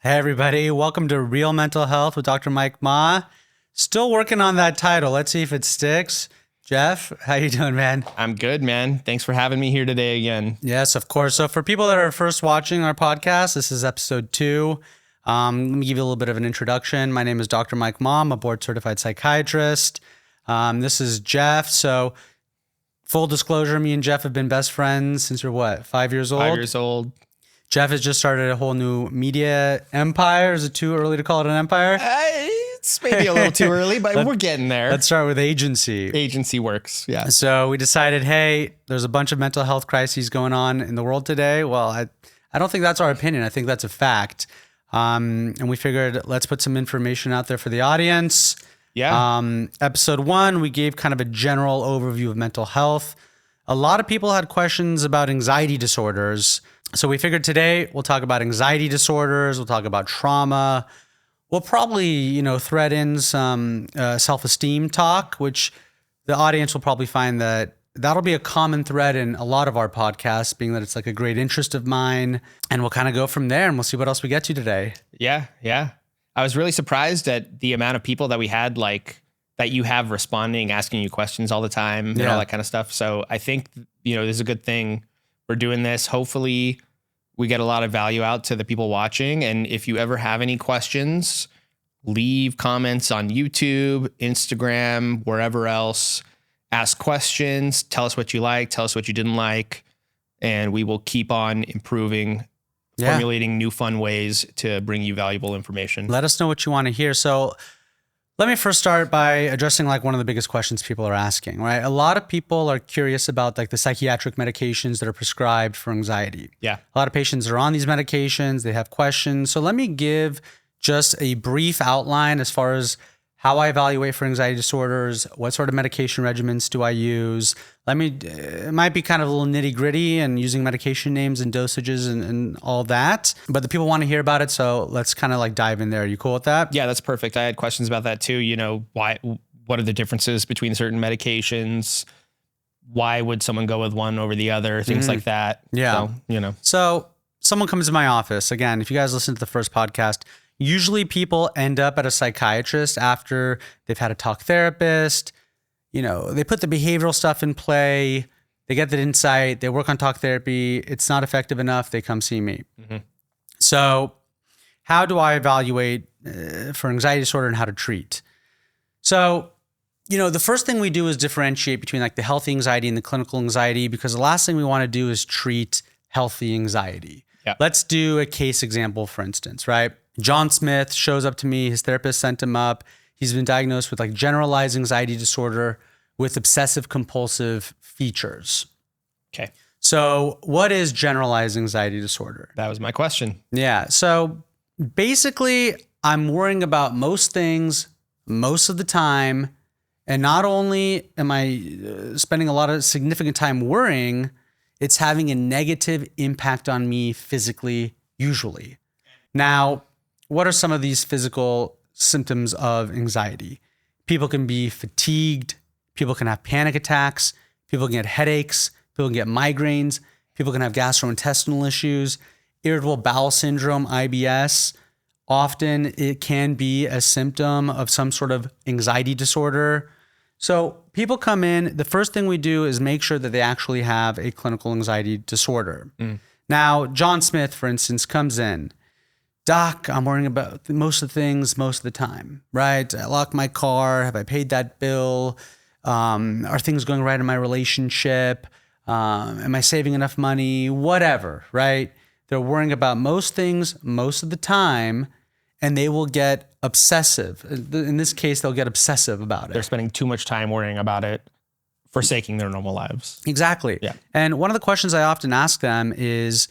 Hey everybody, welcome to Real Mental Health with Dr. Mike Ma. Still working on that title. Let's see if it sticks. Jeff, how you doing, man? I'm good, man. Thanks for having me here today again. Yes, of course. So for people that are first watching our podcast, this is episode 2. Let me give you a little bit of an introduction. My name is Dr. Mike Ma. I'm a board-certified psychiatrist. This is Jeff. So full disclosure, me and Jeff have been best friends since you're what, 5 years old? 5 years old. Jeff has just started a whole new media empire. Is it too early to call it an empire? It's maybe a little too early, but we're getting there. Let's start with agency. Agency works, yeah. So we decided, hey, there's a bunch of mental health crises going on in the world today. Well, I don't think that's our opinion. I think that's a fact. And we figured let's put some information out there for the audience. Yeah. Episode 1, we gave kind of a general overview of mental health. A lot of people had questions about anxiety disorders. So we figured today we'll talk about anxiety disorders. We'll talk about trauma. We'll probably, thread in some self-esteem talk, which the audience will probably find that that'll be a common thread in a lot of our podcasts, being that it's like a great interest of mine. And we'll kind of go from there and we'll see what else we get to today. Yeah. I was really surprised at the amount of people that we had, like, that you have responding, asking you questions all the time and all that kind of stuff. So I think, this is a good thing. We're doing this. Hopefully we get a lot of value out to the people watching. And if you ever have any questions, leave comments on YouTube, Instagram, wherever else. Ask questions. Tell us what you like. Tell us what you didn't like. And we will keep on improving, formulating new fun ways to bring you valuable information. Let us know what you want to hear. So let me first start by addressing like one of the biggest questions people are asking, right? A lot of people are curious about like the psychiatric medications that are prescribed for anxiety. Yeah. A lot of patients are on these medications. They have questions. So let me give just a brief outline as far as how I evaluate for anxiety disorders, what sort of medication regimens do I use. It might be kind of a little nitty gritty and using medication names and dosages and all that, but the people want to hear about it. So let's kind of like dive in there. Are you cool with that? Yeah, that's perfect. I had questions about that too. What are the differences between certain medications? Why would someone go with one over the other? Things like that. Yeah. So someone comes to my office. Again, if you guys listen to the first podcast, usually people end up at a psychiatrist after they've had a talk therapist. They put the behavioral stuff in play. They get that insight. They work on talk therapy. It's not effective enough. They come see me. Mm-hmm. So how do I evaluate for anxiety disorder and how to treat? So, the first thing we do is differentiate between like the healthy anxiety and the clinical anxiety, because the last thing we want to do is treat healthy anxiety. Yeah. Let's do a case example, for instance, right? John Smith shows up to me. His therapist sent him up. He's been diagnosed with like generalized anxiety disorder with obsessive compulsive features. Okay. So what is generalized anxiety disorder? That was my question. Yeah. So basically, I'm worrying about most things most of the time. And not only am I spending a lot of significant time worrying, it's having a negative impact on me physically, usually. Now, what are some of these physical symptoms of anxiety? People can be fatigued. People can have panic attacks. People can get headaches. People can get migraines. People can have gastrointestinal issues, irritable bowel syndrome, IBS. Often it can be a symptom of some sort of anxiety disorder. So people come in, the first thing we do is make sure that they actually have a clinical anxiety disorder. Now, John Smith, for instance, comes in. Doc, I'm worrying about most of the things most of the time, right? I locked my car. Have I paid that bill? Are things going right in my relationship? Am I saving enough money? Whatever, right? They're worrying about most things most of the time, and they will get obsessive. In this case, they'll get obsessive about it. They're spending too much time worrying about it, forsaking their normal lives. Exactly. Yeah. And one of the questions I often ask them is,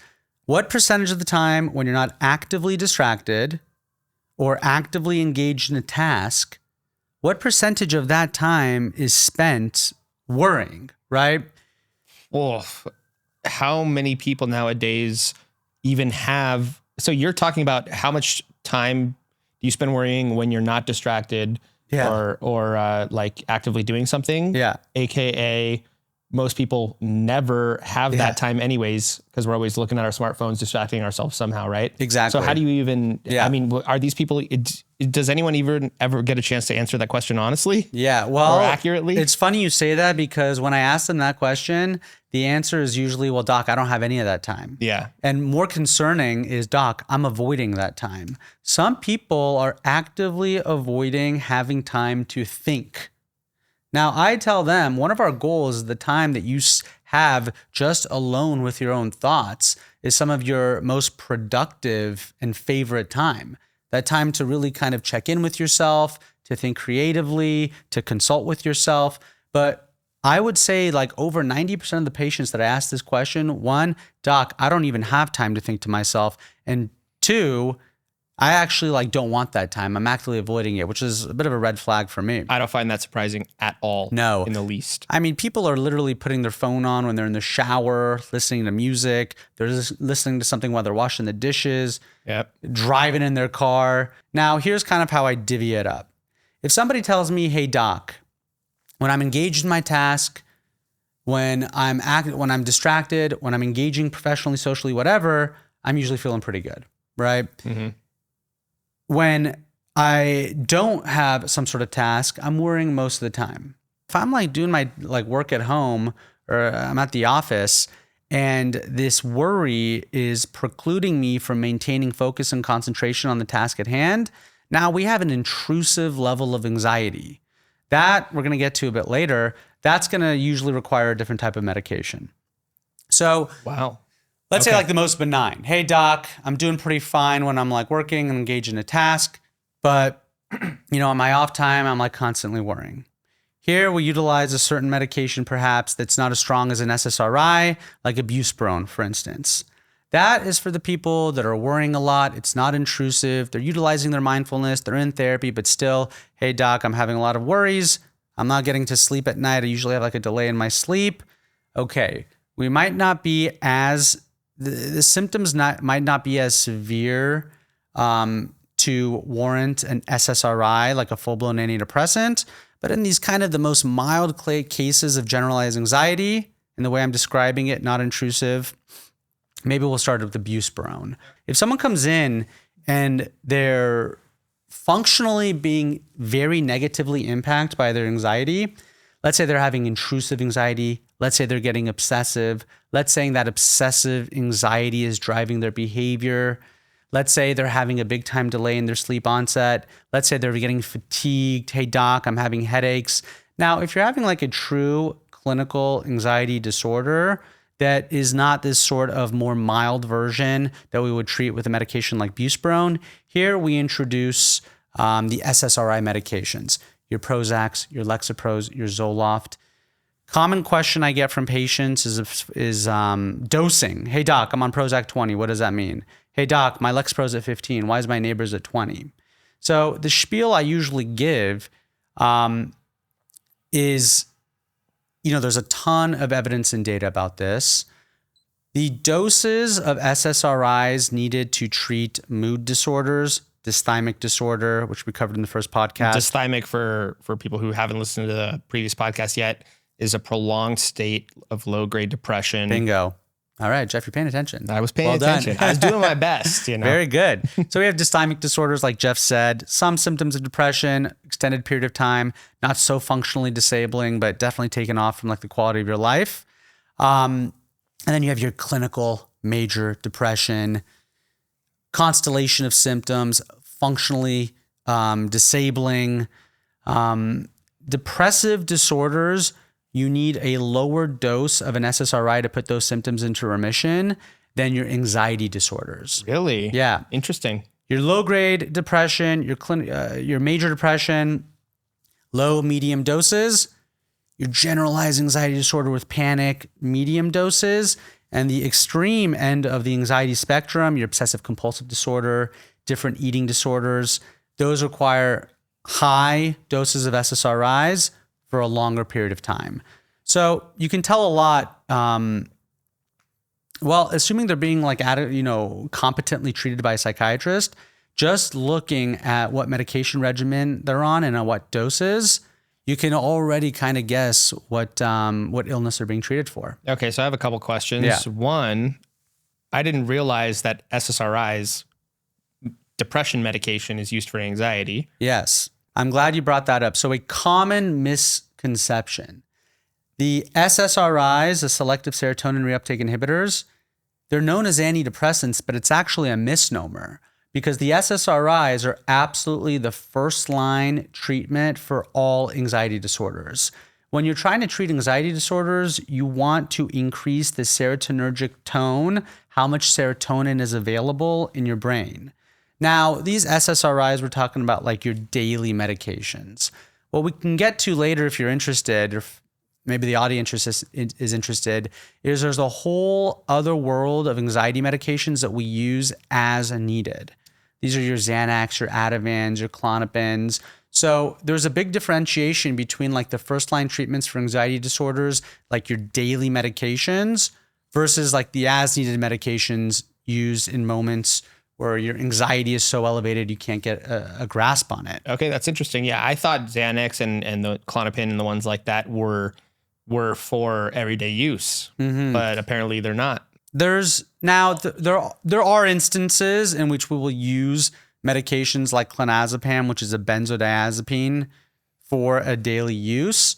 what percentage of the time when you're not actively distracted or actively engaged in a task, what percentage of that time is spent worrying, right? Well, how many people nowadays even have, so you're talking about how much time do you spend worrying when you're not distracted or like actively doing something? Yeah. AKA most people never have that time anyways, because we're always looking at our smartphones, distracting ourselves somehow, right? Exactly. So how do you even, I mean, are these people, does anyone even ever get a chance to answer that question honestly? Yeah, well, or accurately? It's funny you say that, because when I ask them that question, the answer is usually, well, doc, I don't have any of that time. Yeah. And more concerning is, doc, I'm avoiding that time. Some people are actively avoiding having time to think. Now, I tell them one of our goals is the time that you have just alone with your own thoughts is some of your most productive and favorite time. That time to really kind of check in with yourself, to think creatively, to consult with yourself. But I would say like over 90% of the patients that I ask this question, one, doc, I don't even have time to think to myself. And two, I actually like don't want that time. I'm actively avoiding it, which is a bit of a red flag for me. I don't find that surprising at all. No. In the least. I mean, people are literally putting their phone on when they're in the shower, listening to music. They're listening to something while they're washing the dishes, driving in their car. Now, here's kind of how I divvy it up. If somebody tells me, hey, doc, when I'm engaged in my task, when I'm distracted, when I'm engaging professionally, socially, whatever, I'm usually feeling pretty good, right? Mm-hmm. When I don't have some sort of task, I'm worrying most of the time. If I'm like doing my like work at home or I'm at the office and this worry is precluding me from maintaining focus and concentration on the task at hand, now we have an intrusive level of anxiety. That we're going to get to a bit later. That's going to usually require a different type of medication. So, wow. Let's say like the most benign. Hey, doc, I'm doing pretty fine when I'm like working and engaged in a task, but you know, on my off time, I'm like constantly worrying. Here we utilize a certain medication perhaps that's not as strong as an SSRI, like a buspirone, for instance. That is for the people that are worrying a lot. It's not intrusive. They're utilizing their mindfulness. They're in therapy, but still, hey, doc, I'm having a lot of worries. I'm not getting to sleep at night. I usually have like a delay in my sleep. Okay, we might not be as the symptoms might not be as severe to warrant an SSRI, like a full-blown antidepressant, but in these kind of the most mild cases of generalized anxiety, in the way I'm describing it, not intrusive, maybe we'll start with the buspirone. If someone comes in and they're functionally being very negatively impacted by their anxiety, let's say they're having intrusive anxiety, let's say they're getting obsessive, let's say that obsessive anxiety is driving their behavior, let's say they're having a big time delay in their sleep onset, let's say they're getting fatigued, hey doc, I'm having headaches. Now, if you're having like a true clinical anxiety disorder that is not this sort of more mild version that we would treat with a medication like buspirone, here we introduce the SSRI medications, your Prozacs, your Lexapros, your Zoloft. Common question I get from patients is dosing. Hey doc, I'm on Prozac 20. What does that mean? Hey doc, my Lexapro's at 15. Why is my neighbor's at 20? So the spiel I usually give is, you know, there's a ton of evidence and data about this. The doses of SSRIs needed to treat mood disorders, dysthymic disorder, which we covered in the first podcast. Dysthymic, for people who haven't listened to the previous podcast yet, is a prolonged state of low-grade depression. Bingo. All right, Jeff, you're paying attention. I was paying attention. I was doing my best, you know. Very good. So we have dysthymic disorders, like Jeff said, some symptoms of depression, extended period of time, not so functionally disabling, but definitely taken off from like the quality of your life. And then you have your clinical major depression, constellation of symptoms, functionally disabling. Depressive disorders, you need a lower dose of an SSRI to put those symptoms into remission than your anxiety disorders. Really? Yeah. Interesting. Your low-grade depression, your major depression, low, medium doses, your generalized anxiety disorder with panic, medium doses, and the extreme end of the anxiety spectrum, your obsessive compulsive disorder, different eating disorders, those require high doses of SSRIs for a longer period of time. So you can tell a lot, well, assuming they're being like, competently treated by a psychiatrist, just looking at what medication regimen they're on and at what doses, you can already kind of guess what illness they're being treated for. Okay, so I have a couple questions. Yeah. One, I didn't realize that SSRIs, depression medication, is used for anxiety. Yes. I'm glad you brought that up. So a common misconception. The SSRIs, the selective serotonin reuptake inhibitors, they're known as antidepressants, but it's actually a misnomer because the SSRIs are absolutely the first line treatment for all anxiety disorders. When you're trying to treat anxiety disorders, you want to increase the serotonergic tone, how much serotonin is available in your brain. Now, these SSRIs, we're talking about like your daily medications. What we can get to later if you're interested, or maybe the audience is interested, is there's a whole other world of anxiety medications that we use as needed. These are your Xanax, your Ativans, your Klonopins. So there's a big differentiation between like the first line treatments for anxiety disorders, like your daily medications, versus like the as needed medications used in moments where your anxiety is so elevated you can't get a grasp on it. Okay, that's interesting. Yeah, I thought Xanax and the Klonopin and the ones like that were for everyday use, but apparently they're not. There are instances in which we will use medications like clonazepam, which is a benzodiazepine, for a daily use,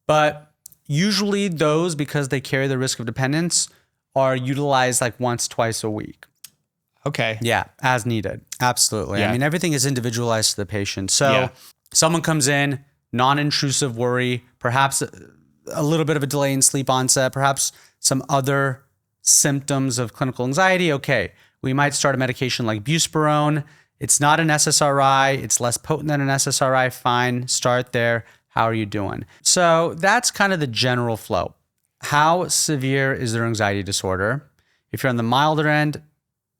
but usually those, because they carry the risk of dependence, are utilized like once, twice a week. Okay. Yeah, as needed. Absolutely. Yeah. I mean, everything is individualized to the patient. So someone comes in, non-intrusive worry, perhaps a little bit of a delay in sleep onset, perhaps some other symptoms of clinical anxiety. Okay, we might start a medication like buspirone. It's not an SSRI. It's less potent than an SSRI. Fine, start there. How are you doing? So that's kind of the general flow. How severe is their anxiety disorder? If you're on the milder end,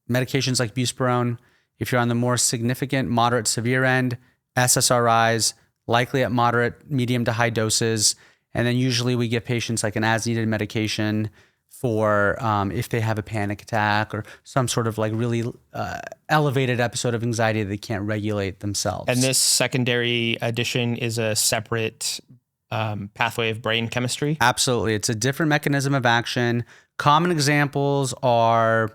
medications like buspirone. If you're on the more significant, moderate, severe end, SSRIs, likely at moderate, medium to high doses. And then usually we give patients like an as-needed medication for if they have a panic attack or some sort of like really elevated episode of anxiety that they can't regulate themselves. And this secondary addition is a separate pathway of brain chemistry? Absolutely. It's a different mechanism of action. Common examples are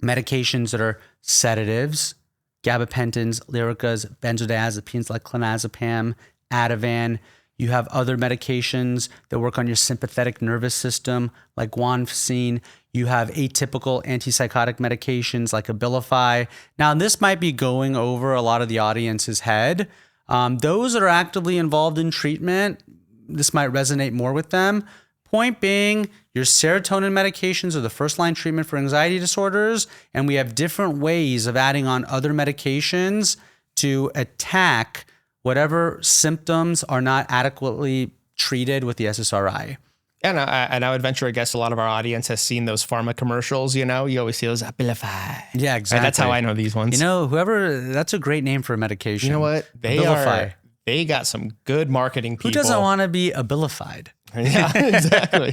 medications that are sedatives, gabapentins, Lyricas, benzodiazepines like clonazepam, Ativan. You have other medications that work on your sympathetic nervous system like guanfacine. You have atypical antipsychotic medications like Abilify. Now, this might be going over a lot of the audience's head. Those that are actively involved in treatment, this might resonate more with them. Point being, your serotonin medications are the first line treatment for anxiety disorders, and we have different ways of adding on other medications to attack whatever symptoms are not adequately treated with the SSRI. And I would venture a guess a lot of our audience has seen those pharma commercials, you know? You always see those Abilify. Yeah, exactly. And that's how I know these ones. You know, that's a great name for a medication. You know what? Abilify. They got some good marketing people. Who doesn't want to be Abilified? Yeah, exactly.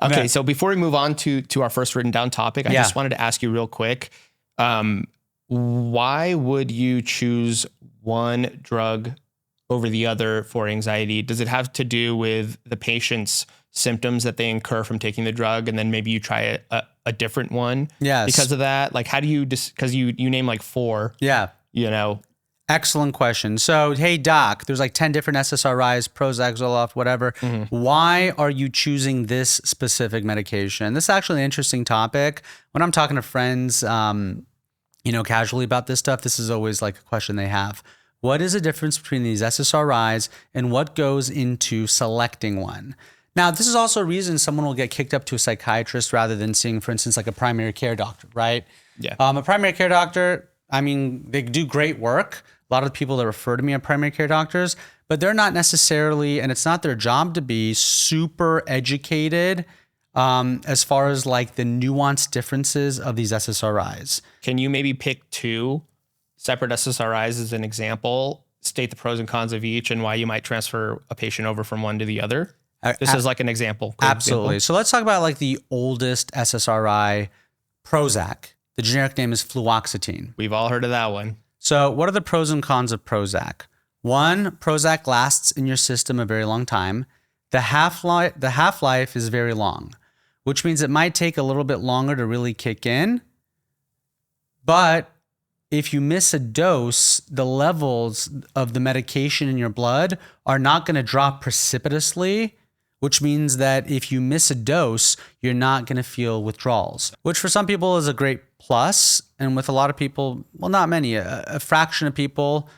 Okay, so before we move on to our first written down topic, I just wanted to ask you real quick, why would you choose one drug over the other for anxiety? Does it have to do with the patient's symptoms that they incur from taking the drug, and then maybe you try a different one because of that? Like, how do you, because you name like 4, you know? Excellent question. So, hey, doc, there's like 10 different SSRIs, Prozac, Zoloft, whatever. Why are you choosing this specific medication? This is actually an interesting topic. When I'm talking to friends, casually about this stuff, this is always like a question they have. What is the difference between these SSRIs and what goes into selecting one? Now, this is also a reason someone will get kicked up to a psychiatrist rather than seeing, for instance, like a primary care doctor, right? Yeah. A primary care doctor, I mean, they do great work. A lot of the people that refer to me are primary care doctors, but they're not necessarily, and it's not their job to be super educated as far as like the nuanced differences of these SSRIs. Can you maybe pick 2 separate SSRIs as an example, state the pros and cons of each and why you might transfer a patient over from one to the other? This is like an example. Absolutely. So let's talk about like the oldest SSRI, Prozac. The generic name is fluoxetine. We've all heard of that one. So what are the pros and cons of Prozac? One, Prozac lasts in your system a very long time. The half-life is very long, which means it might take a little bit longer to really kick in. But if you miss a dose, the levels of the medication in your blood are not going to drop precipitously, which means that if you miss a dose, you're not going to feel withdrawals, which for some people is a great plus. And with a lot of people, well, not many, a fraction of people,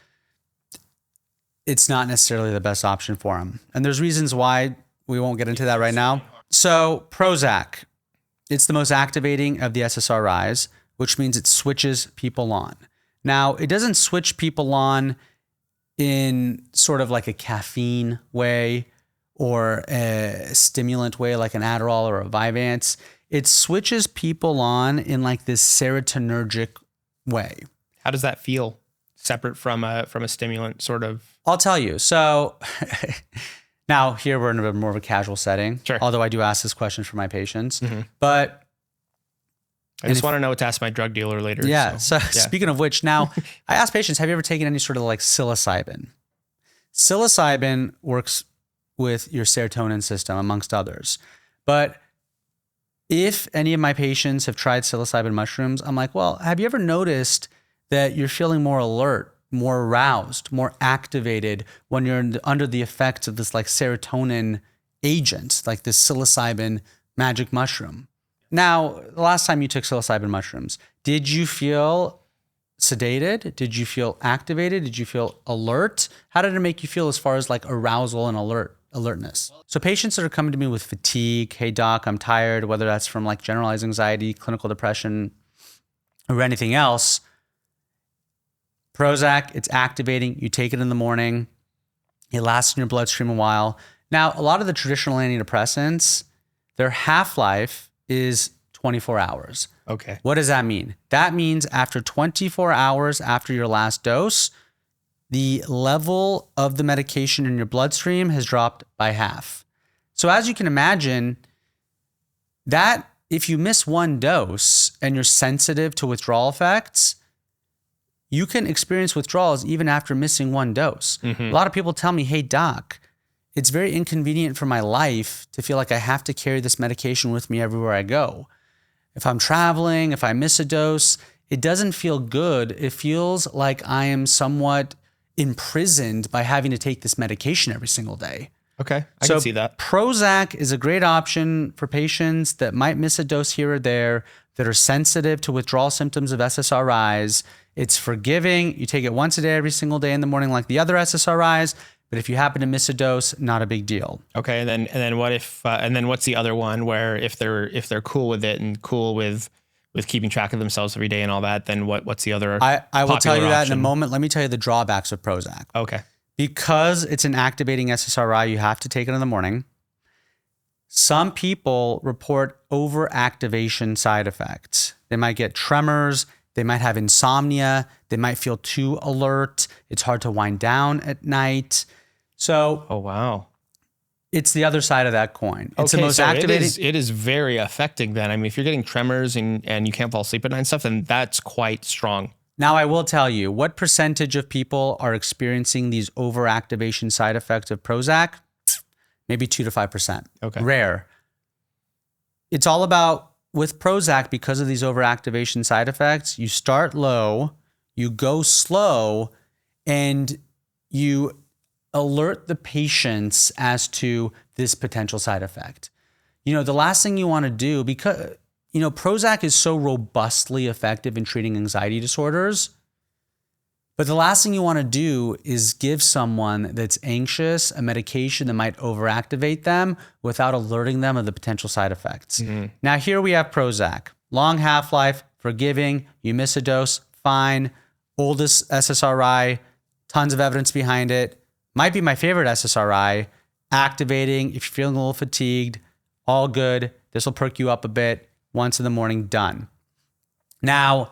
it's not necessarily the best option for them. And there's reasons why. We won't get into that right now. So Prozac, it's the most activating of the SSRIs, which means it switches people on. Now, it doesn't switch people on in sort of like a caffeine way or a stimulant way like an Adderall or a Vyvanse. It switches people on in like this serotonergic way. How does that feel separate from a stimulant sort of? I'll tell you. So now here we're in a bit more of a casual setting, sure. Although I do ask this question for my patients, but I just want to know what to ask my drug dealer later. Yeah. So speaking of which, now I ask patients, have you ever taken any sort of like psilocybin? Psilocybin works with your serotonin system amongst others. But if any of my patients have tried psilocybin mushrooms, I'm like, well, have you ever noticed that you're feeling more alert, more aroused, more activated when you're under the effects of this like serotonin agent, like this psilocybin magic mushroom? Now, the last time you took psilocybin mushrooms, did you feel sedated? Did you feel activated? Did you feel alert? How did it make you feel as far as like arousal and alertness? So patients that are coming to me with fatigue, hey doc, I'm tired, whether that's from like generalized anxiety, clinical depression, or anything else, Prozac, it's activating. You take it in the morning. It lasts in your bloodstream a while. Now, a lot of the traditional antidepressants, their half-life is 24 hours. Okay. What does that mean? That means after 24 hours after your last dose, the level of the medication in your bloodstream has dropped by half. So as you can imagine, that if you miss one dose and you're sensitive to withdrawal effects, you can experience withdrawals even after missing one dose. A lot of people tell me, hey, doc, it's very inconvenient for my life to feel like I have to carry this medication with me everywhere I go. If I'm traveling, if I miss a dose, it doesn't feel good. It feels like I am somewhat imprisoned by having to take this medication every single day. Okay, I can see that. Prozac is a great option for patients that might miss a dose here or there, that are sensitive to withdrawal symptoms of SSRIs. It's forgiving. You take it once a day, every single day in the morning like the other SSRIs. But if you happen to miss a dose, not a big deal. Okay, and then what if and then what's the other one where if they're cool with it and cool with keeping track of themselves every day and all that, then what's the other? I will tell you that option? in a moment. Let me tell you the drawbacks of Prozac. Okay. Because it's an activating SSRI, you have to take it in the morning. Some people report overactivation side effects. They might get tremors. They might have insomnia. They might feel too alert. It's hard to wind down at night. So, oh wow, it's the other side of that coin. It's okay, the most so activating. It is very affecting then. I mean, if you're getting tremors and you can't fall asleep at night and stuff, then that's quite strong. Now, I will tell you, what percentage of people are experiencing these overactivation side effects of Prozac? Maybe 2 to 5%. Okay. Rare. It's all about, with Prozac, because of these overactivation side effects, you start low, you go slow, and you alert the patients as to this potential side effect. You know, the last thing you want to do, because, you know, Prozac is so robustly effective in treating anxiety disorders, but the last thing you want to do is give someone that's anxious a medication that might overactivate them without alerting them of the potential side effects. Now, here we have Prozac. Long half-life, forgiving, you miss a dose, fine. Oldest SSRI, tons of evidence behind it. Might be my favorite SSRI. Activating, if you're feeling a little fatigued, all good. This will perk you up a bit. Once in the morning, done. Now,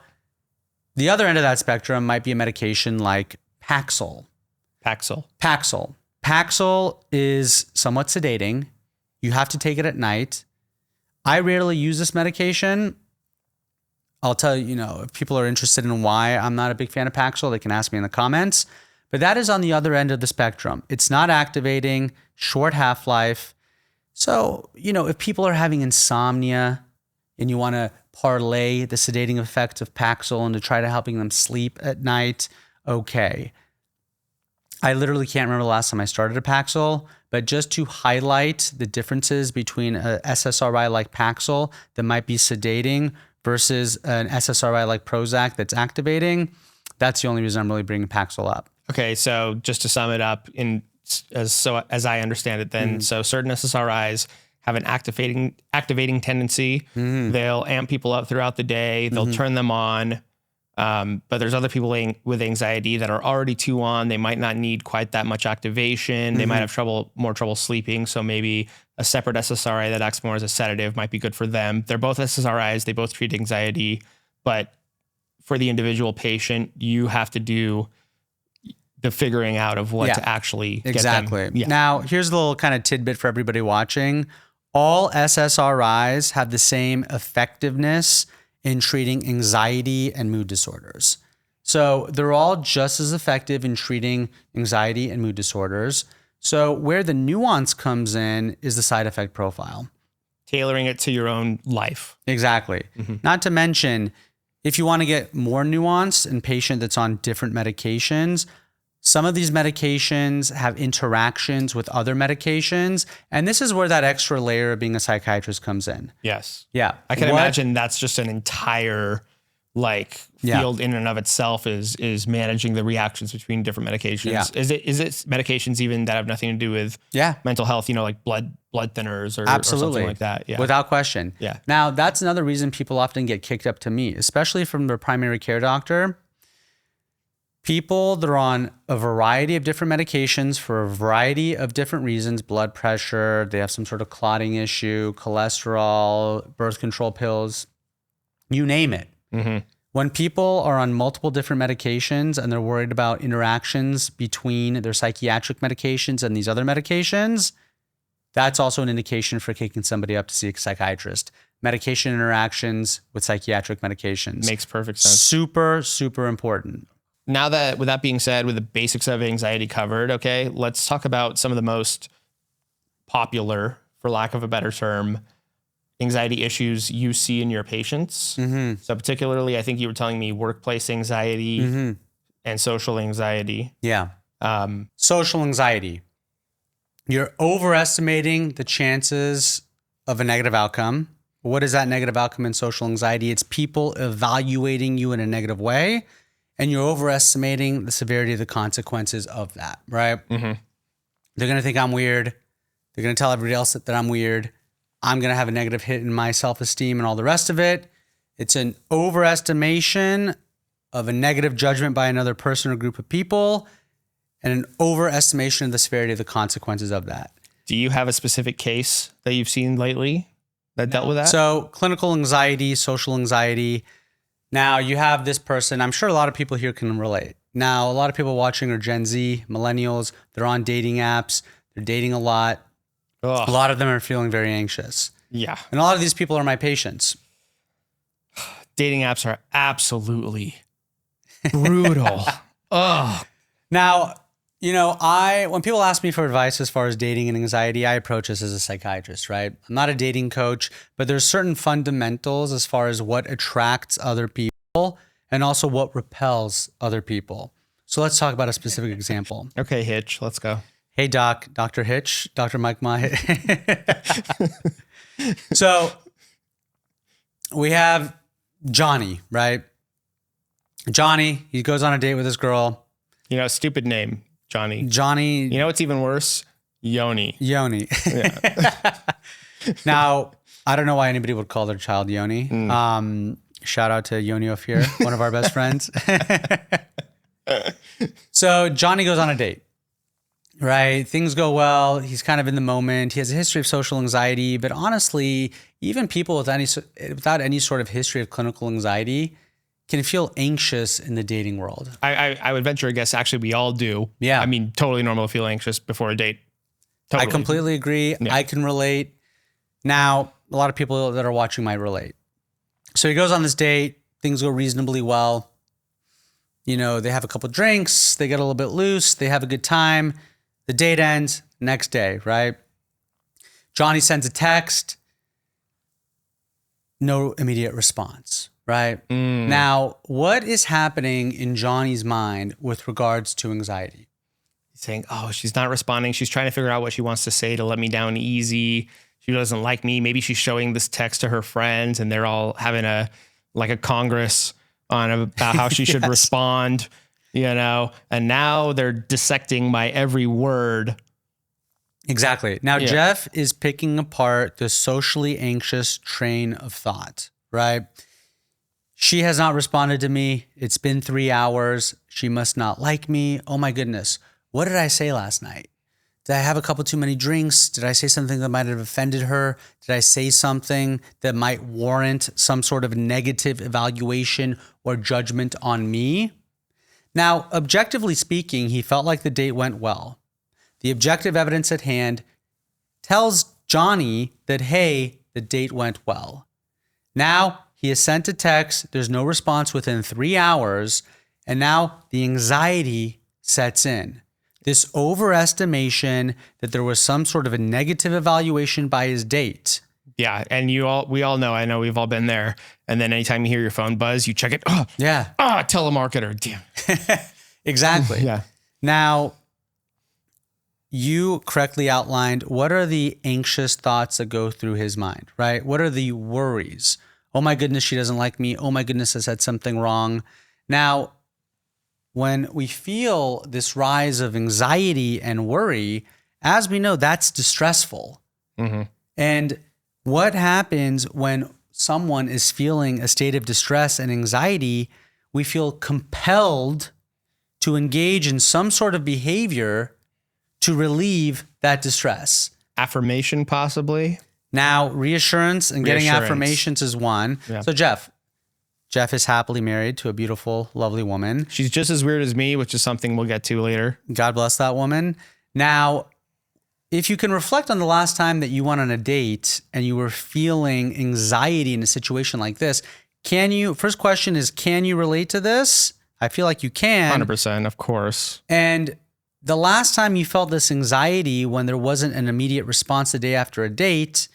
the other end of that spectrum might be a medication like Paxil. Paxil is somewhat sedating. You have to take it at night. I rarely use this medication. I'll tell you, if people are interested in why I'm not a big fan of Paxil, they can ask me in the comments. But that is on the other end of the spectrum. It's not activating, short half-life. So, if people are having insomnia and you want to parlay the sedating effects of Paxil into try to helping them sleep at night, okay. I literally can't remember the last time I started a Paxil, but just to highlight the differences between a SSRI like Paxil that might be sedating versus an SSRI like Prozac that's activating, that's the only reason I'm really bringing Paxil up. Okay, so just to sum it up, as I understand it then, so certain SSRIs have an activating tendency. They'll amp people up throughout the day. They'll turn them on. But there's other people with anxiety that are already too on. They might not need quite that much activation. They might have more trouble sleeping. So maybe a separate SSRI that acts more as a sedative might be good for them. They're both SSRIs. They both treat anxiety. But for the individual patient, you have to do the figuring out of what to actually get them. Yeah. Now, here's a little kind of tidbit for everybody watching. All SSRIs have the same effectiveness in treating anxiety and mood disorders. So they're all just as effective in treating anxiety and mood disorders. So where the nuance comes in is the side effect profile. Tailoring it to your own life. Exactly. Not to mention, if you want to get more nuanced in a patient that's on different medications, some of these medications have interactions with other medications. And this is where that extra layer of being a psychiatrist comes in. Yes. Yeah. I can imagine that's just an entire field in and of itself is managing the reactions between different medications. Yeah. Is it medications even that have nothing to do with mental health, like blood thinners or something like that? Yeah. Without question. Yeah. Now, that's another reason people often get kicked up to me, especially from their primary care doctor. People that are on a variety of different medications for a variety of different reasons, blood pressure, they have some sort of clotting issue, cholesterol, birth control pills, you name it. When people are on multiple different medications and they're worried about interactions between their psychiatric medications and these other medications, that's also an indication for kicking somebody up to see a psychiatrist. Medication interactions with psychiatric medications. Makes perfect sense. Super, super important. Now that, with that being said, with the basics of anxiety covered, okay, let's talk about some of the most popular, for lack of a better term, anxiety issues you see in your patients. So particularly, I think you were telling me workplace anxiety and social anxiety. Yeah. Social anxiety. You're overestimating the chances of a negative outcome. What is that negative outcome in social anxiety? It's people evaluating you in a negative way. And you're overestimating the severity of the consequences of that, right? They're going to think I'm weird. They're going to tell everybody else that I'm weird. I'm going to have a negative hit in my self-esteem and all the rest of it. It's an overestimation of a negative judgment by another person or group of people and an overestimation of the severity of the consequences of that. Do you have a specific case that you've seen lately that dealt with that? So clinical anxiety, social anxiety. Now you have this person, I'm sure a lot of people here can relate. Now, a lot of people watching are Gen Z, millennials. They're on dating apps. They're dating a lot. Ugh. A lot of them are feeling very anxious. Yeah. And a lot of these people are my patients. Dating apps are absolutely brutal. Ugh. Now, when people ask me for advice as far as dating and anxiety, I approach this as a psychiatrist, right? I'm not a dating coach, but there's certain fundamentals as far as what attracts other people and also what repels other people. So let's talk about a specific example. Okay, Hitch, let's go. Hey, Doc, Dr. Hitch, Dr. Mike Ma. So we have Johnny, right? Johnny, he goes on a date with this girl. Stupid name. Johnny. You know what's even worse? Yoni. Yeah. Now, I don't know why anybody would call their child Yoni. Shout out to Yoni Ophir, one of our best friends. So Johnny goes on a date, right? Things go well. He's kind of in the moment. He has a history of social anxiety, but honestly, even people without any sort of history of clinical anxiety can feel anxious in the dating world. I would venture a guess, actually, we all do. Yeah. I mean, totally normal to feel anxious before a date. Totally. I completely agree. Yeah. I can relate. Now, a lot of people that are watching might relate. So he goes on this date. Things go reasonably well. They have a couple drinks, they get a little bit loose, they have a good time. The date ends, next day, right? Johnny sends a text, no immediate response, right? Now, what is happening in Johnny's mind with regards to anxiety? He's saying, oh, she's not responding. She's trying to figure out what she wants to say to let me down easy. She doesn't like me. Maybe she's showing this text to her friends and they're all having a congress on about how she should respond, and now they're dissecting my every word. Exactly. Now, Jeff is picking apart the socially anxious train of thought, right? She has not responded to me. It's been 3 hours. She must not like me. Oh my goodness. What did I say last night? Did I have a couple too many drinks? Did I say something that might have offended her? Did I say something that might warrant some sort of negative evaluation or judgment on me? Now, objectively speaking, he felt like the date went well. The objective evidence at hand tells Johnny that, hey, the date went well. Now, he has sent a text. There's no response within 3 hours. And now the anxiety sets in. This overestimation that there was some sort of a negative evaluation by his date. Yeah, and we all know, I know we've all been there. And then anytime you hear your phone buzz, you check it. Oh, yeah. Telemarketer. Damn. Exactly. Yeah. Now, you correctly outlined what are the anxious thoughts that go through his mind, right? What are the worries? Oh my goodness, she doesn't like me. Oh my goodness, I said something wrong. Now, when we feel this rise of anxiety and worry, as we know, that's distressful. Mm-hmm. And what happens when someone is feeling a state of distress and anxiety, we feel compelled to engage in some sort of behavior to relieve that distress. Affirmation, possibly. Now, reassurance and getting affirmations is one. Yeah. So Jeff is happily married to a beautiful, lovely woman. She's just as weird as me, which is something we'll get to later. God bless that woman. Now, if you can reflect on the last time that you went on a date and you were feeling anxiety in a situation like this, first question is, can you relate to this? I feel like you can. 100%, of course. And the last time you felt this anxiety when there wasn't an immediate response the day after a date,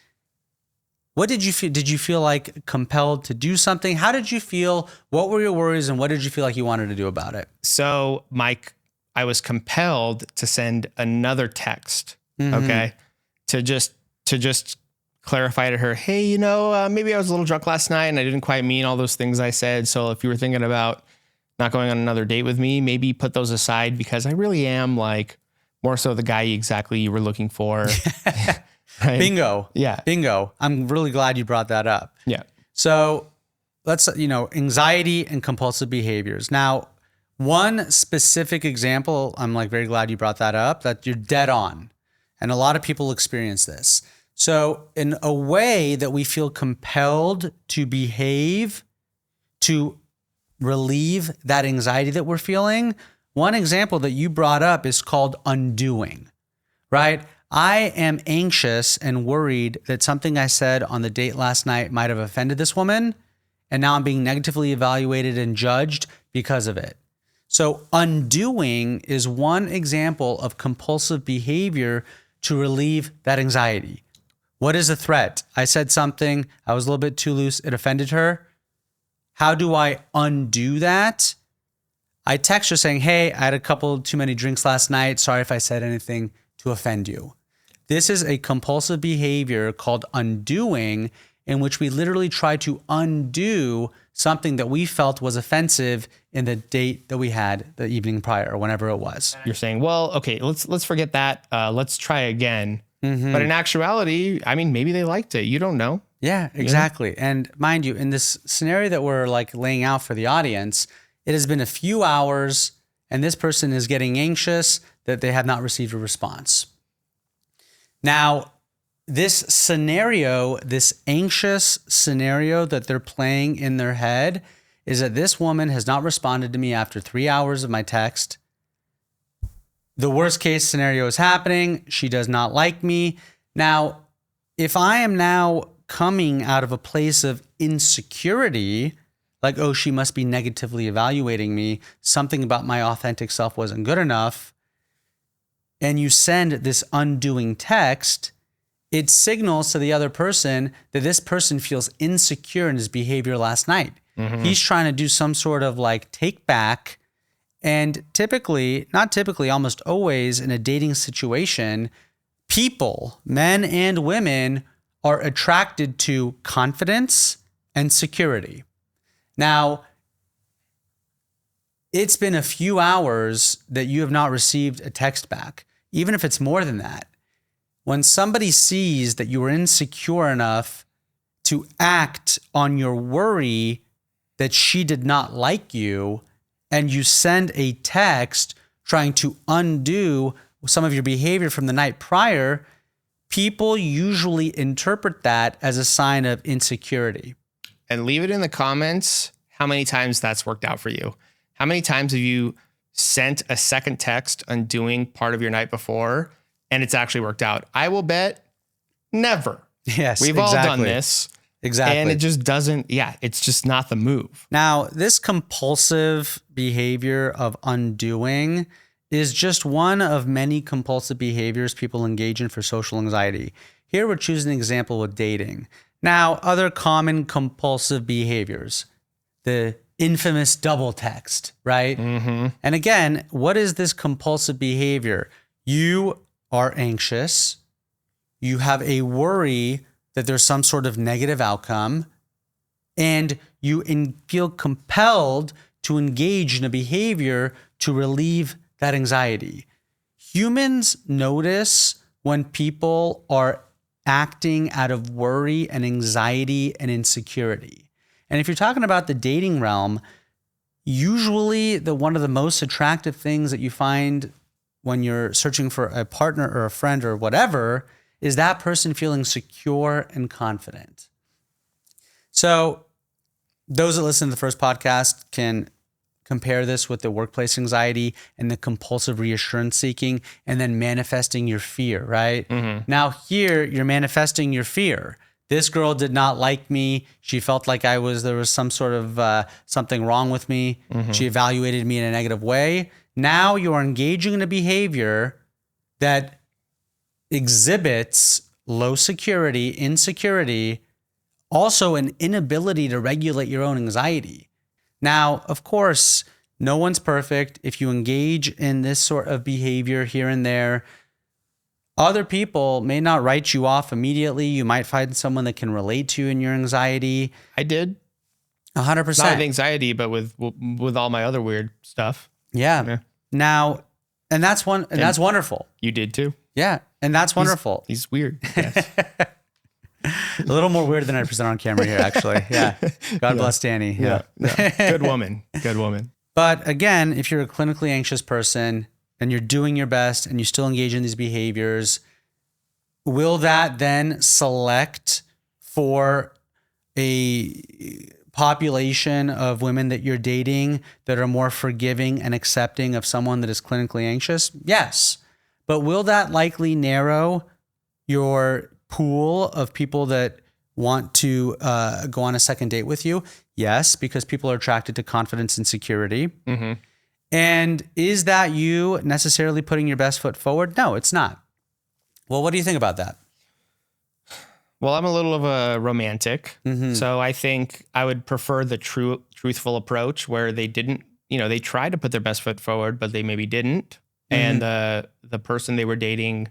what did you feel? Did you feel like compelled to do something? How did you feel? What were your worries and what did you feel like you wanted to do about it? So, Mike, I was compelled to send another text, okay, to just clarify to her, hey, maybe I was a little drunk last night and I didn't quite mean all those things I said. So if you were thinking about not going on another date with me, maybe put those aside because I really am more so the guy exactly you were looking for. Right? Bingo. Yeah. Bingo. I'm really glad you brought that up. Yeah. So let's, anxiety and compulsive behaviors. Now, one specific example, I'm very glad you brought that up, that you're dead on. And a lot of people experience this. So in a way that we feel compelled to behave to relieve that anxiety that we're feeling, one example that you brought up is called undoing, right? I am anxious and worried that something I said on the date last night might have offended this woman, and now I'm being negatively evaluated and judged because of it. So undoing is one example of compulsive behavior to relieve that anxiety. What is the threat? I said something, I was a little bit too loose, it offended her. How do I undo that? I text her saying, hey, I had a couple too many drinks last night. Sorry if I said anything to offend you. This is a compulsive behavior called undoing, in which we literally try to undo something that we felt was offensive in the date that we had the evening prior or whenever it was. You're saying, well, okay, let's forget that. Let's try again. Mm-hmm. But in actuality, maybe they liked it. You don't know. Yeah, exactly. Yeah. And mind you, in this scenario that we're laying out for the audience, it has been a few hours and this person is getting anxious that they have not received a response. Now, this scenario, this anxious scenario that they're playing in their head is that this woman has not responded to me after 3 hours of my text. The worst case scenario is happening. She does not like me. Now, if I am now coming out of a place of insecurity, like, oh, she must be negatively evaluating me. Something about my authentic self wasn't good enough. And you send this undoing text, it signals to the other person that this person feels insecure in his behavior last night. He's trying to do some sort of like take back. And typically, not typically, almost always in a dating situation, people, men and women, are attracted to confidence and security. Now, it's been a few hours that you have not received a text back, even if it's more than that. When somebody sees that you are insecure enough to act on your worry that she did not like you, and you send a text trying to undo some of your behavior from the night prior, people usually interpret that as a sign of insecurity. And leave it in the comments how many times that's worked out for you. How many times have you sent a second text undoing part of your night before and it's actually worked out? I will bet never. Yes, We've all done this. Exactly. And it just doesn't, it's just not the move. Now, this compulsive behavior of undoing is just one of many compulsive behaviors people engage in for social anxiety. Here we're choosing an example with dating. Now, other common compulsive behaviors, the infamous double text, right? And again, what is this compulsive behavior? You are anxious. You have a worry that there's some sort of negative outcome, and you feel compelled to engage in a behavior to relieve that anxiety. Humans notice when people are acting out of worry and anxiety and insecurity. And if you're talking about the dating realm, usually one of the most attractive things that you find when you're searching for a partner or a friend or whatever is that person feeling secure and confident. So those that listen to the first podcast can compare this with the workplace anxiety and the compulsive reassurance seeking and then manifesting your fear, right? Now here you're manifesting your fear. This girl did not like me. She felt like there was some sort of something wrong with me. She evaluated me in a negative way. Now you are engaging in a behavior that exhibits low security, insecurity, also an inability to regulate your own anxiety. Now, of course, no one's perfect. If you engage in this sort of behavior here and there, other people may not write you off immediately. You might find someone that can relate to you in your anxiety. I did. 100%. Not with anxiety, but with all my other weird stuff. Yeah. Now, and that's that's wonderful. You did too. Yeah. And that's wonderful. He's weird. Yes. A little more weird than I present on camera here, actually. Yeah. God bless Danny. Yeah. Good woman. Good woman. But again, if you're a clinically anxious person and you're doing your best and you still engage in these behaviors, will that then select for a population of women that you're dating that are more forgiving and accepting of someone that is clinically anxious? Yes. But will that likely narrow your pool of people that want to go on a second date with you? Yes, because people are attracted to confidence and security. And is that you necessarily putting your best foot forward? No, it's not. Well, what do you think about that? Well, I'm a little of a romantic. So I think I would prefer the truthful approach where they didn't, they tried to put their best foot forward, but they maybe didn't. And the person they were dating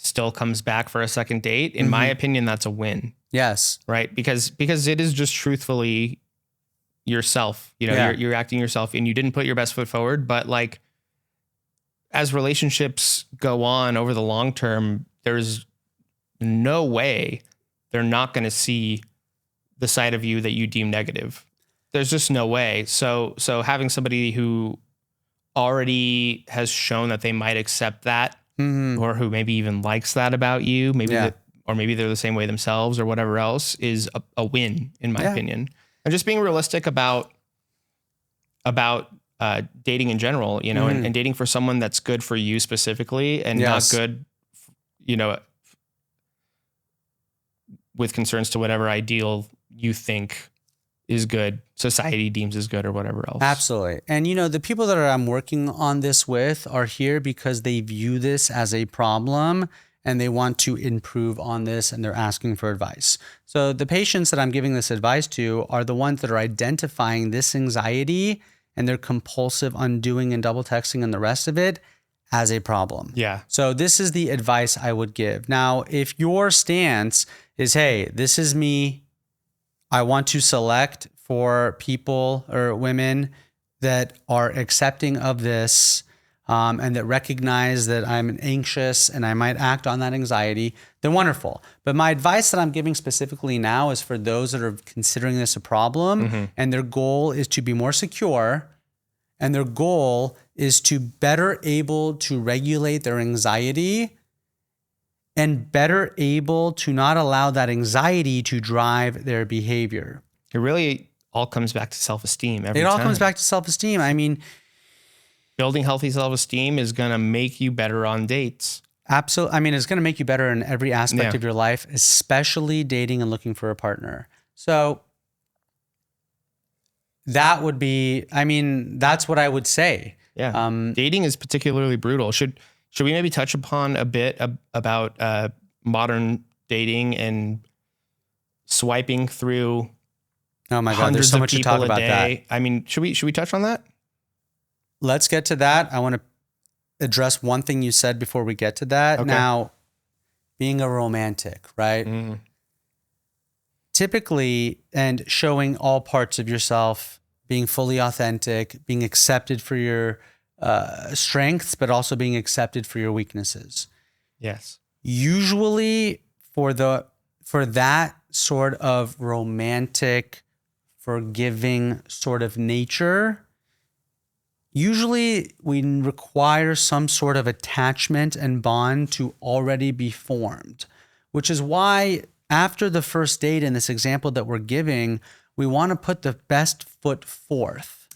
still comes back for a second date. In my opinion, that's a win. Yes. Right. Because it is just truthfully yourself, you're acting yourself and you didn't put your best foot forward. But like, as relationships go on over the long term, there's no way they're not going to see the side of you that you deem negative. There's just no way. So having somebody who already has shown that they might accept that, or who maybe even likes that about you, or maybe they're the same way themselves or whatever else, is a win in my opinion. And just being realistic about dating in general, and dating for someone that's good for you specifically and not good, with concerns to whatever ideal you think is good, society deems is good, or whatever else. Absolutely. And the people that I'm working on this with are here because they view this as a problem and they want to improve on this, and they're asking for advice. So the patients that I'm giving this advice to are the ones that are identifying this anxiety and their compulsive undoing and double texting and the rest of it as a problem. Yeah. So this is the advice I would give. Now, if your stance is, hey, this is me, I want to select for people or women that are accepting of this, and that recognize that I'm anxious and I might act on that anxiety, then wonderful. But my advice that I'm giving specifically now is for those that are considering this a problem, and their goal is to be more secure, and their goal is to better able to regulate their anxiety and better able to not allow that anxiety to drive their behavior. It really all comes back to self-esteem every time. It all comes back to self-esteem. I mean, building healthy self-esteem is going to make you better on dates. Absolutely. I mean, it's going to make you better in every aspect of your life, especially dating and looking for a partner. So that would be, that's what I would say. Yeah. Dating is particularly brutal. Should we maybe touch upon a bit about modern dating and swiping through oh my God, there's so much to talk about that. I mean, should we touch on that? Let's get to that. I want to address one thing you said before we get to that. Okay. Now, being a romantic, right? Typically, and showing all parts of yourself, being fully authentic, being accepted for your strengths, but also being accepted for your weaknesses. Yes. Usually for that sort of romantic, forgiving sort of nature, usually we require some sort of attachment and bond to already be formed, which is why after the first date in this example that we're giving, we want to put the best foot forth.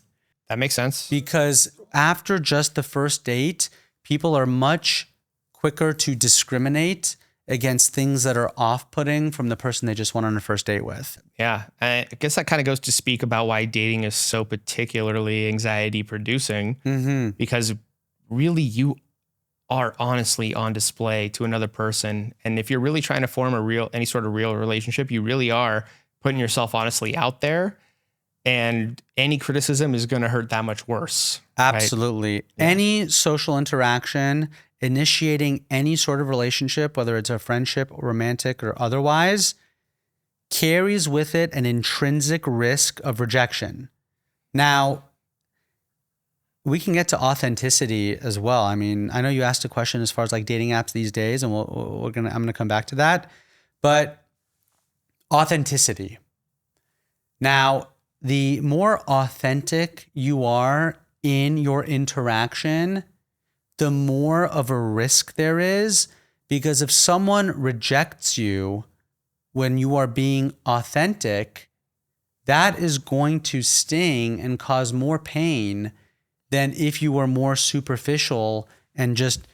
That makes sense. Because after just the first date, people are much quicker to discriminate against things that are off-putting from the person they just went on a first date with. Yeah. I guess that kind of goes to speak about why dating is so particularly anxiety producing, because really you are honestly on display to another person. And if you're really trying to form any sort of real relationship, you really are putting yourself honestly out there, and any criticism is going to hurt that much worse. Absolutely. Right? Yeah. Any social interaction, initiating any sort of relationship, whether it's a friendship or romantic or otherwise, carries with it an intrinsic risk of rejection. Now, we can get to authenticity as well. I mean, I know you asked a question as far as like dating apps these days, and I'm going to come back to that. But authenticity. Now, the more authentic you are in your interaction, the more of a risk there is, because if someone rejects you when you are being authentic, that is going to sting and cause more pain than if you were more superficial and just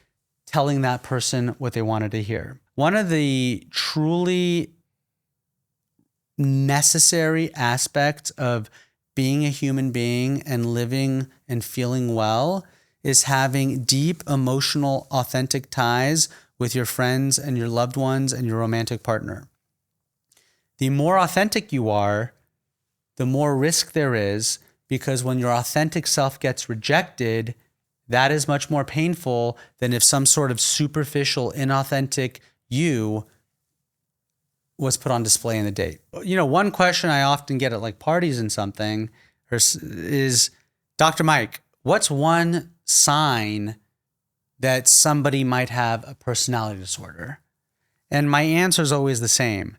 telling that person what they wanted to hear. One of the truly necessary aspects of being a human being and living and feeling well is having deep emotional, authentic ties with your friends and your loved ones and your romantic partner. The more authentic you are, the more risk there is, because when your authentic self gets rejected, that is much more painful than if some sort of superficial, inauthentic you was put on display in the date. You know, one question I often get at like parties and something is, Dr. Mike, what's one sign that somebody might have a personality disorder? And my answer is always the same.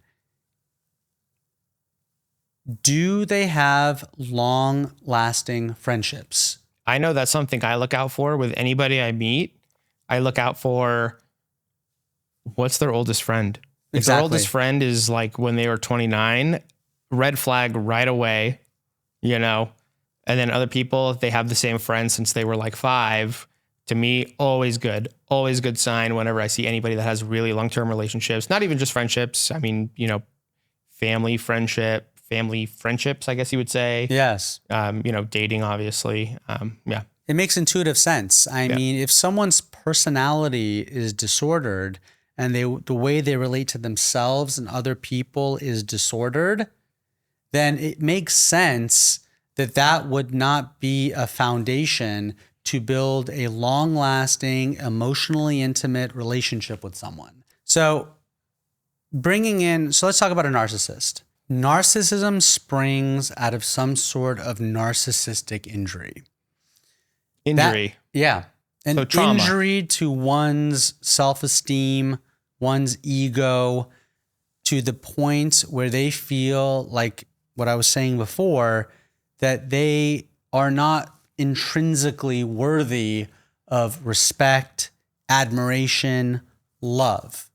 Do they have long-lasting friendships? I know that's something I look out for with anybody I meet. I look out for what's their oldest friend. If their oldest friend is like when they were 29, red flag right away, you know. And then other people, if they have the same friend since they were like 5, to me, always good sign whenever I see anybody that has really long-term relationships, not even just friendships. I mean, you know, family, friendship, family friendships, I guess you would say. Yes. Dating, obviously. Yeah. It makes intuitive sense. I mean, if someone's personality is disordered and the way they relate to themselves and other people is disordered, then it makes sense that would not be a foundation to build a long-lasting, emotionally intimate relationship with someone. So let's talk about a narcissist. Narcissism springs out of some sort of narcissistic injury. Yeah. An So trauma. injury to one's self-esteem, one's ego, to the point where they feel like what I was saying before, that they are not intrinsically worthy of respect, admiration, love.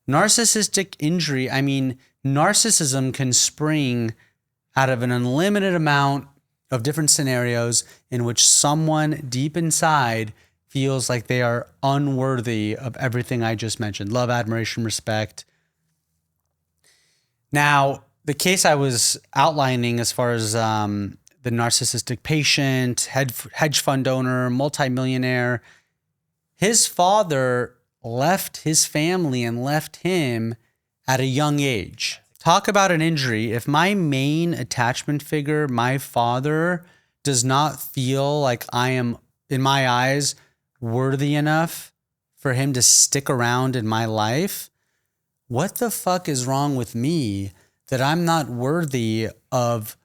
Narcissistic injury, I mean, narcissism can spring out of an unlimited amount of different scenarios in which someone deep inside feels like they are unworthy of everything I just mentioned: love, admiration, respect. Now, the case I was outlining as far as the narcissistic patient, hedge fund owner, multimillionaire, his father left his family and left him at a young age. Talk about an injury. If my main attachment figure, my father, does not feel like I am, in my eyes, worthy enough for him to stick around in my life, what the fuck is wrong with me that I'm not worthy of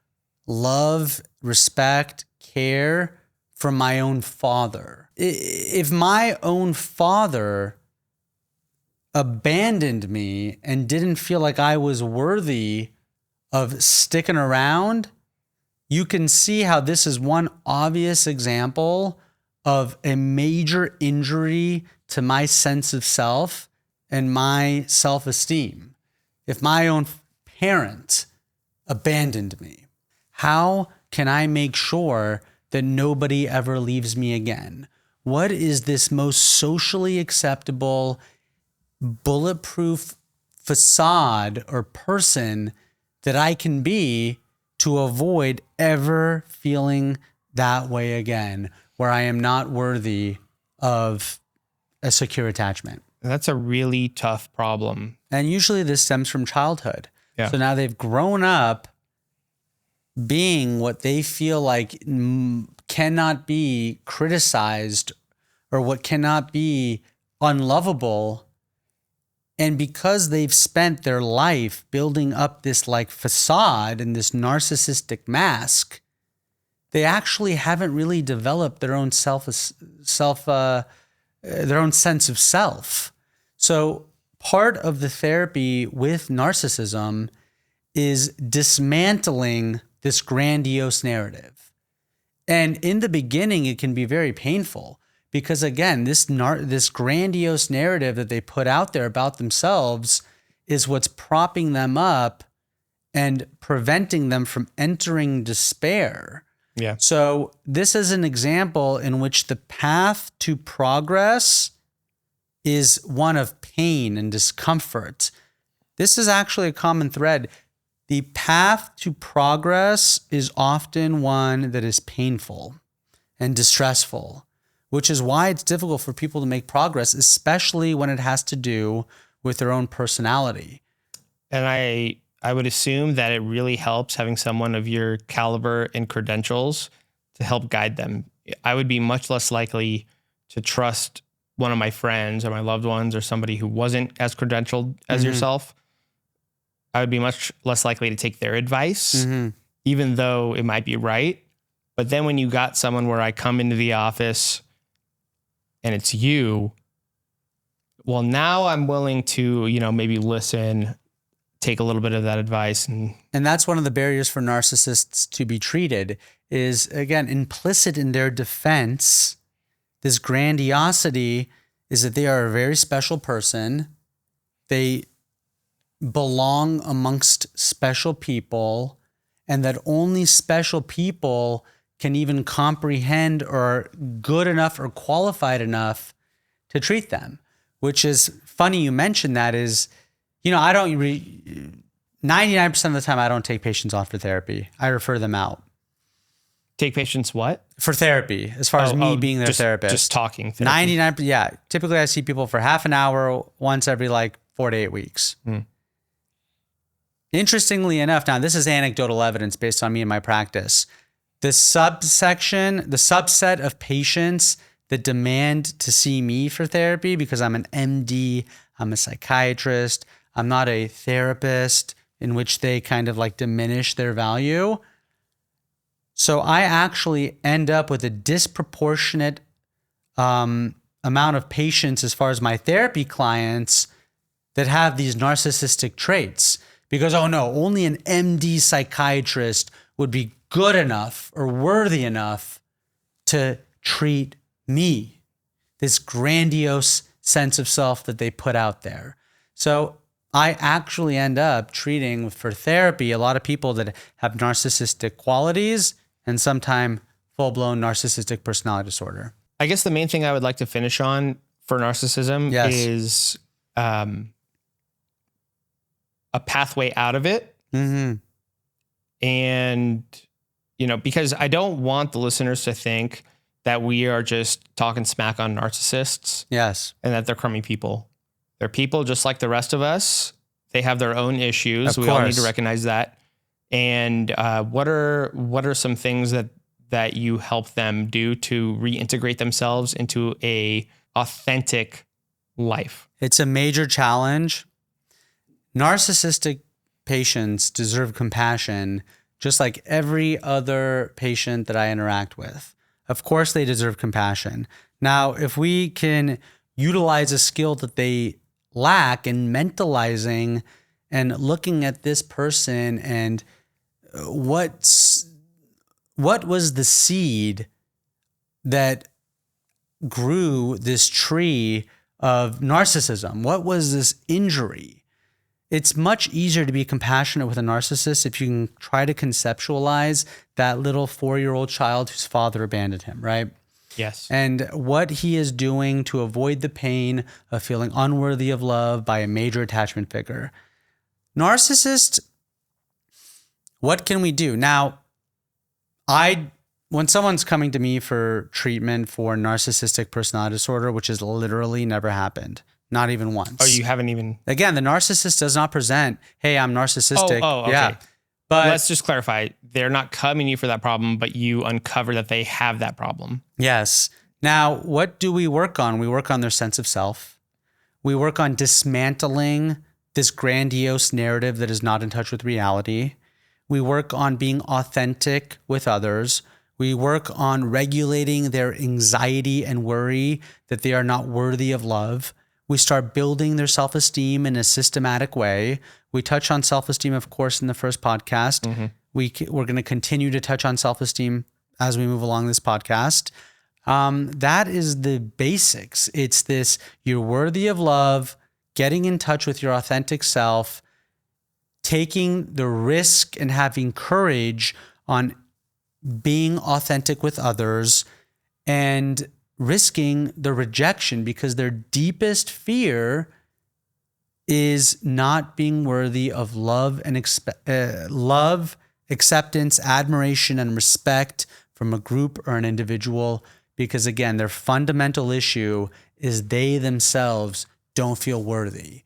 love, respect, care from my own father? If my own father abandoned me and didn't feel like I was worthy of sticking around, you can see how this is one obvious example of a major injury to my sense of self and my self-esteem. If my own parent abandoned me, how can I make sure that nobody ever leaves me again? What is this most socially acceptable, bulletproof facade or person that I can be to avoid ever feeling that way again, where I am not worthy of a secure attachment? That's a really tough problem. And usually this stems from childhood. Yeah. So now they've grown up being what they feel like cannot be criticized or what cannot be unlovable. And because they've spent their life building up this like facade and this narcissistic mask, they actually haven't really developed their own their own sense of self. So part of the therapy with narcissism is dismantling this grandiose narrative. And in the beginning, it can be very painful because, again, this grandiose narrative that they put out there about themselves is what's propping them up and preventing them from entering despair. Yeah. So this is an example in which the path to progress is one of pain and discomfort. This is actually a common thread. The path to progress is often one that is painful and distressful, which is why it's difficult for people to make progress, especially when it has to do with their own personality. And I would assume that it really helps having someone of your caliber and credentials to help guide them. I would be much less likely to trust one of my friends or my loved ones or somebody who wasn't as credentialed as yourself. I would be much less likely to take their advice, even though it might be right. But then when you got someone where I come into the office and it's you, well, now I'm willing to, maybe listen, take a little bit of that advice. And that's one of the barriers for narcissists to be treated is, again, implicit in their defense. This grandiosity is that they are a very special person. They belong amongst special people, and that only special people can even comprehend or are good enough or qualified enough to treat them, which is funny you mentioned that. Is, I don't 99% of the time, I don't take patients on for therapy. I refer them out. Take patients what? For therapy, as far as me being their therapist. Just talking therapy. 99, yeah. Typically, I see people for half an hour once every like 4 to 8 weeks. Interestingly enough, now this is anecdotal evidence based on me and my practice. The subset of patients that demand to see me for therapy because I'm an MD, I'm a psychiatrist, I'm not a therapist, in which they kind of like diminish their value. So I actually end up with a disproportionate amount of patients as far as my therapy clients that have these narcissistic traits. Because, oh no, only an MD psychiatrist would be good enough or worthy enough to treat me. This grandiose sense of self that they put out there. So I actually end up treating for therapy a lot of people that have narcissistic qualities and sometimes full-blown narcissistic personality disorder. I guess the main thing I would like to finish on for narcissism is a pathway out of it. And, because I don't want the listeners to think that we are just talking smack on narcissists. Yes. And that they're crummy people. They're people just like the rest of us. They have their own issues. We all need to recognize that. And what are some things that you help them do to reintegrate themselves into a authentic life? It's a major challenge. Narcissistic patients deserve compassion just like every other patient that I interact with. Of course, they deserve compassion. Now, if we can utilize a skill that they lack in mentalizing and looking at this person and what was the seed that grew this tree of narcissism? What was this injury? It's much easier to be compassionate with a narcissist if you can try to conceptualize that little 4-year-old child whose father abandoned him, right? Yes. And what he is doing to avoid the pain of feeling unworthy of love by a major attachment figure. Narcissist, what can we do? Now, when someone's coming to me for treatment for narcissistic personality disorder, which has literally never happened, not even once. Oh, you haven't even... Again, the narcissist does not present, hey, I'm narcissistic. Oh, okay. Yeah. But let's just clarify. They're not coming to you for that problem, but you uncover that they have that problem. Yes. Now, what do we work on? We work on their sense of self. We work on dismantling this grandiose narrative that is not in touch with reality. We work on being authentic with others. We work on regulating their anxiety and worry that they are not worthy of love. We start building their self-esteem in a systematic way. We touch on self-esteem, of course, in the first podcast. We're going to continue to touch on self-esteem as we move along this podcast. That is the basics. It's this, you're worthy of love, getting in touch with your authentic self, taking the risk and having courage on being authentic with others, and risking the rejection, because their deepest fear is not being worthy of love and love, acceptance, admiration, and respect from a group or an individual. Because again, their fundamental issue is they themselves don't feel worthy.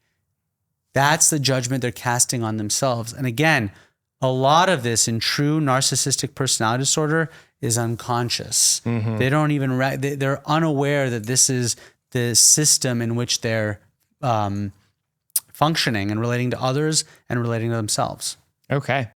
That's the judgment they're casting on themselves. And again, a lot of this in true narcissistic personality disorder is unconscious. They don't even, they're unaware that this is the system in which they're functioning and relating to others and relating to themselves. Okay.